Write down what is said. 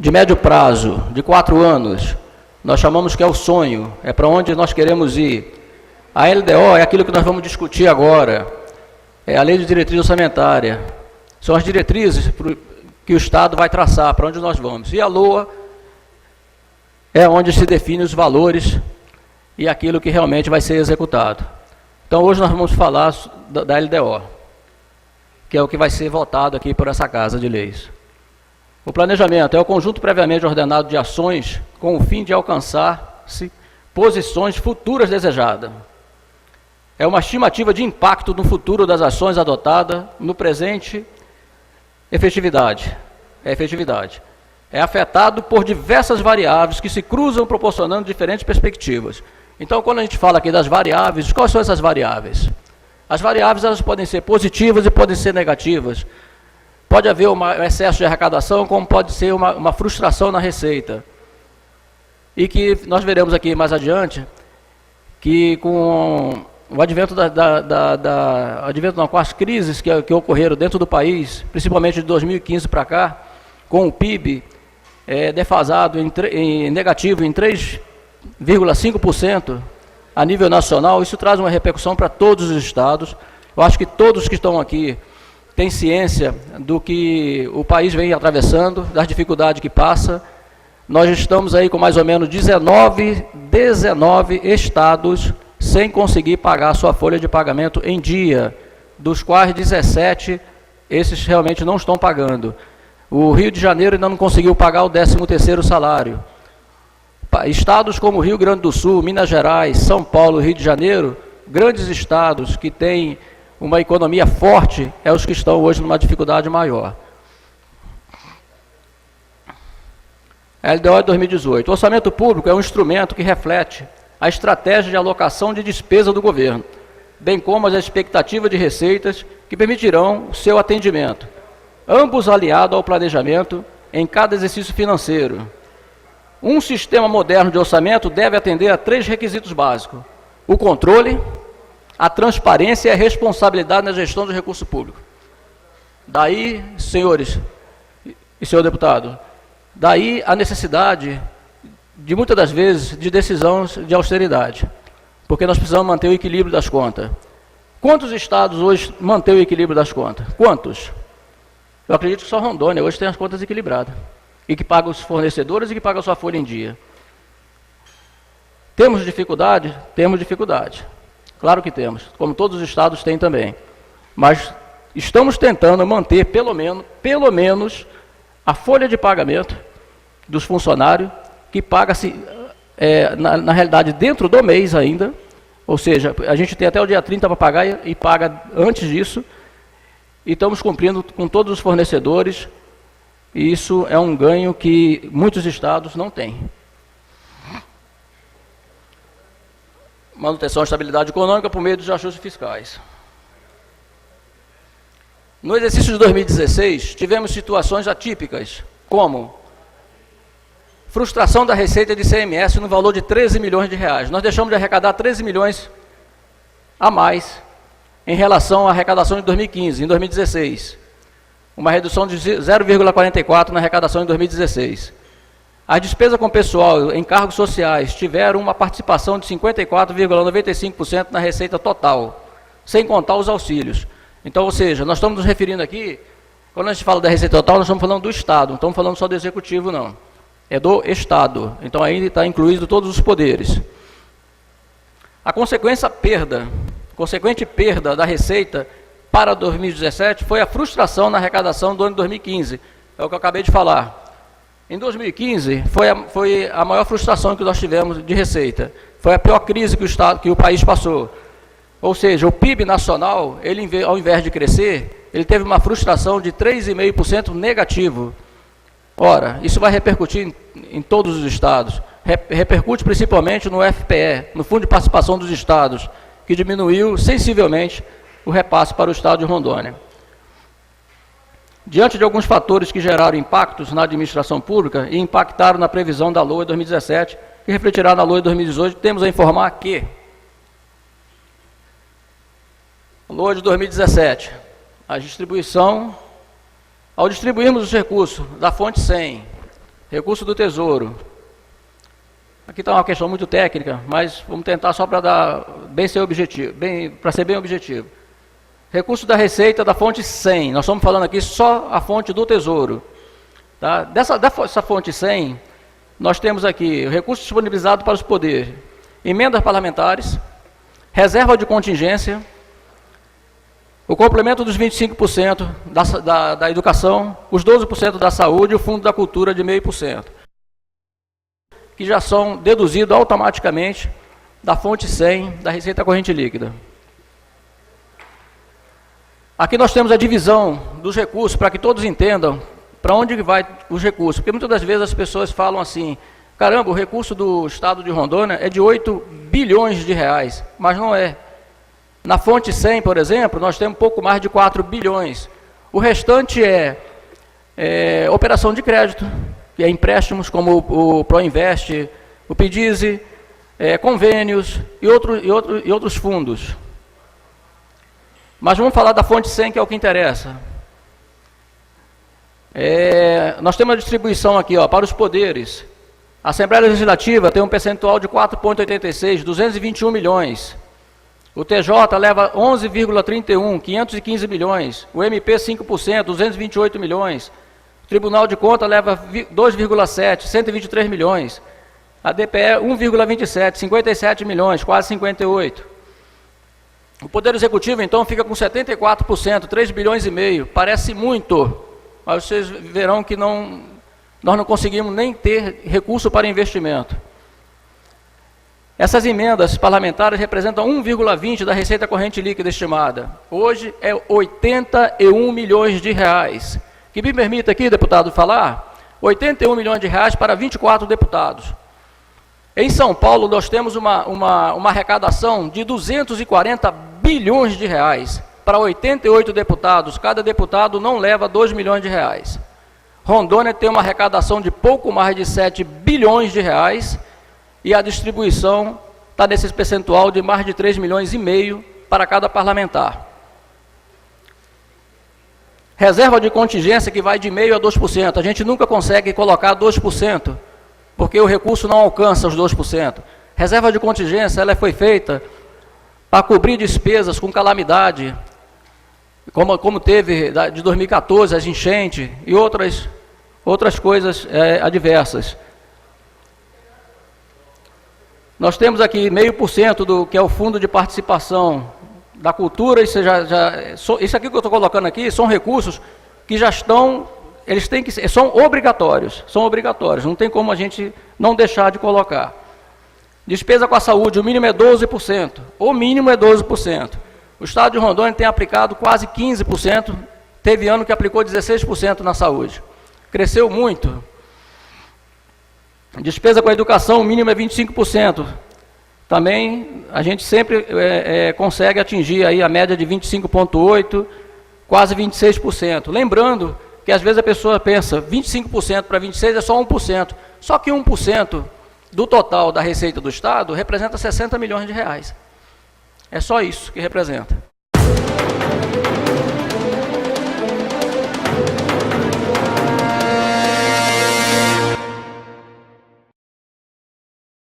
de médio prazo, de 4 anos, nós chamamos que é o sonho, é para onde nós queremos ir. A LDO é aquilo que nós vamos discutir agora, é a Lei de Diretriz Orçamentária. São as diretrizes que o Estado vai traçar, para onde nós vamos. E a LOA é onde se define os valores e aquilo que realmente vai ser executado. Então, hoje nós vamos falar da LDO, que é o que vai ser votado aqui por essa Casa de Leis. O planejamento é o conjunto previamente ordenado de ações com o fim de alcançar-se posições futuras desejadas. É uma estimativa de impacto no futuro das ações adotadas no presente. Efetividade. É afetado por diversas variáveis que se cruzam proporcionando diferentes perspectivas. Então, quando a gente fala aqui das variáveis, quais são essas variáveis? As variáveis elas podem ser positivas e podem ser negativas. Pode haver um excesso de arrecadação, como pode ser uma frustração na receita. E que nós veremos aqui mais adiante, que com o advento com as crises que ocorreram dentro do país, principalmente de 2015 para cá, com o PIB defasado em negativo em 3,5% a nível nacional, isso traz uma repercussão para todos os estados. Eu acho que todos que estão aqui têm ciência do que o país vem atravessando, das dificuldades que passa. Nós estamos aí com mais ou menos 19 estados sem conseguir pagar a sua folha de pagamento em dia, dos quais 17, esses realmente não estão pagando. O Rio de Janeiro ainda não conseguiu pagar o 13º salário. Estados como Rio Grande do Sul, Minas Gerais, São Paulo, Rio de Janeiro, grandes estados que têm uma economia forte, é os que estão hoje numa dificuldade maior. LDO de 2018. O orçamento público é um instrumento que reflete a estratégia de alocação de despesa do governo, bem como as expectativas de receitas que permitirão o seu atendimento, ambos aliados ao planejamento em cada exercício financeiro. Um sistema moderno de orçamento deve atender a 3 requisitos básicos: o controle, a transparência e a responsabilidade na gestão do recurso público. Daí, senhores e senhor deputado, daí a necessidade de muitas das vezes de decisões de austeridade, porque nós precisamos manter o equilíbrio das contas. Quantos estados hoje mantêm o equilíbrio das contas? Quantos? Eu acredito que só Rondônia hoje tem as contas equilibradas, e que paga os fornecedores e que paga a sua folha em dia. Temos dificuldade? Temos dificuldade. Claro que temos, como todos os estados têm também. Mas estamos tentando manter pelo menos a folha de pagamento dos funcionários, que paga-se, na realidade, dentro do mês ainda, ou seja, a gente tem até o dia 30 para pagar e paga antes disso, e estamos cumprindo com todos os fornecedores, e isso é um ganho que muitos estados não têm. Manutenção e estabilidade econômica por meio dos ajustes fiscais. No exercício de 2016, tivemos situações atípicas, como frustração da receita de ICMS no valor de 13 milhões de reais. Nós deixamos de arrecadar 13 milhões a mais em relação à arrecadação de 2015, em 2016. Uma redução de 0,44 na arrecadação em 2016. As despesas com pessoal em cargos sociais tiveram uma participação de 54,95% na receita total, sem contar os auxílios. Então, ou seja, nós estamos nos referindo aqui, quando a gente fala da receita total, nós estamos falando do Estado, não estamos falando só do Executivo, não. É do Estado. Então, aí está incluído todos os poderes. A consequente perda da receita para 2017 foi a frustração na arrecadação do ano de 2015. É o que eu acabei de falar. Em 2015, foi a maior frustração que nós tivemos de receita. Foi a pior crise que o país passou. Ou seja, o PIB nacional, ele, ao invés de crescer, ele teve uma frustração de 3,5% negativo. Ora, isso vai repercutir em todos os estados. Repercute principalmente no FPE, no Fundo de Participação dos Estados, que diminuiu sensivelmente o repasse para o estado de Rondônia. Diante de alguns fatores que geraram impactos na administração pública e impactaram na previsão da LOA 2017, que refletirá na LOA 2018, temos a informar que a LOA de 2017, ao distribuirmos os recursos da fonte 100 Recurso do Tesouro. Aqui está uma questão muito técnica, mas vamos tentar só para dar para ser bem objetivo. Recurso da Receita da fonte 100. Nós estamos falando aqui só a fonte do Tesouro. Tá? Dessa fonte 100, nós temos aqui o recurso disponibilizado para os poderes, emendas parlamentares, reserva de contingência, o complemento dos 25% da educação, os 12% da saúde e o fundo da cultura de 0,5%, que já são deduzidos automaticamente da fonte 100 da Receita Corrente Líquida. Aqui nós temos a divisão dos recursos, para que todos entendam para onde vai os recursos. Porque muitas das vezes as pessoas falam assim, caramba, o recurso do Estado de Rondônia é de 8 bilhões de reais, mas não é. Na fonte 100, por exemplo, nós temos pouco mais de 4 bilhões. O restante é operação de crédito, que é empréstimos como o Proinvest, o PIDISE, convênios e outros fundos. Mas vamos falar da fonte 100, que é o que interessa. Nós temos a distribuição aqui, ó, para os poderes. A Assembleia Legislativa tem um percentual de 4,86, 221 milhões. O TJ leva 11,31, 515 milhões. O MP 5%, 228 milhões. O Tribunal de Contas leva 2,7, 123 milhões. A DPE 1,27, 57 milhões, quase 58. O Poder Executivo, então, fica com 74%, 3 bilhões e meio. Parece muito, mas vocês verão que nós não conseguimos nem ter recurso para investimento. Essas emendas parlamentares representam 1,20 da receita corrente líquida estimada. Hoje é 81 milhões de reais. Que me permita aqui, deputado, falar, 81 milhões de reais para 24 deputados. Em São Paulo, nós temos uma arrecadação de 240 bilhões de reais. Para 88 deputados, cada deputado não leva 2 milhões de reais. Rondônia tem uma arrecadação de pouco mais de 7 bilhões de reais e a distribuição está nesse percentual de mais de 3 milhões e meio para cada parlamentar. Reserva de contingência que vai de 0,5% a 2%. A gente nunca consegue colocar 2%, porque o recurso não alcança os 2%. Reserva de contingência, ela foi feita para cobrir despesas com calamidade, como teve de 2014, as enchentes e outras coisas adversas. Nós temos aqui 0,5% do que é o Fundo de Participação da Cultura. Isso aqui que eu estou colocando aqui são recursos que já estão, são obrigatórios, não tem como a gente não deixar de colocar. Despesa com a saúde, o mínimo é 12%, o mínimo é 12%. O Estado de Rondônia tem aplicado quase 15%, teve ano que aplicou 16% na saúde. Cresceu muito. Despesa com a educação, o mínimo é 25%. Também a gente sempre consegue atingir aí a média de 25,8%, quase 26%. Lembrando que às vezes a pessoa pensa, 25% para 26% é só 1%. Só que 1% do total da receita do Estado representa 60 milhões de reais. É só isso que representa.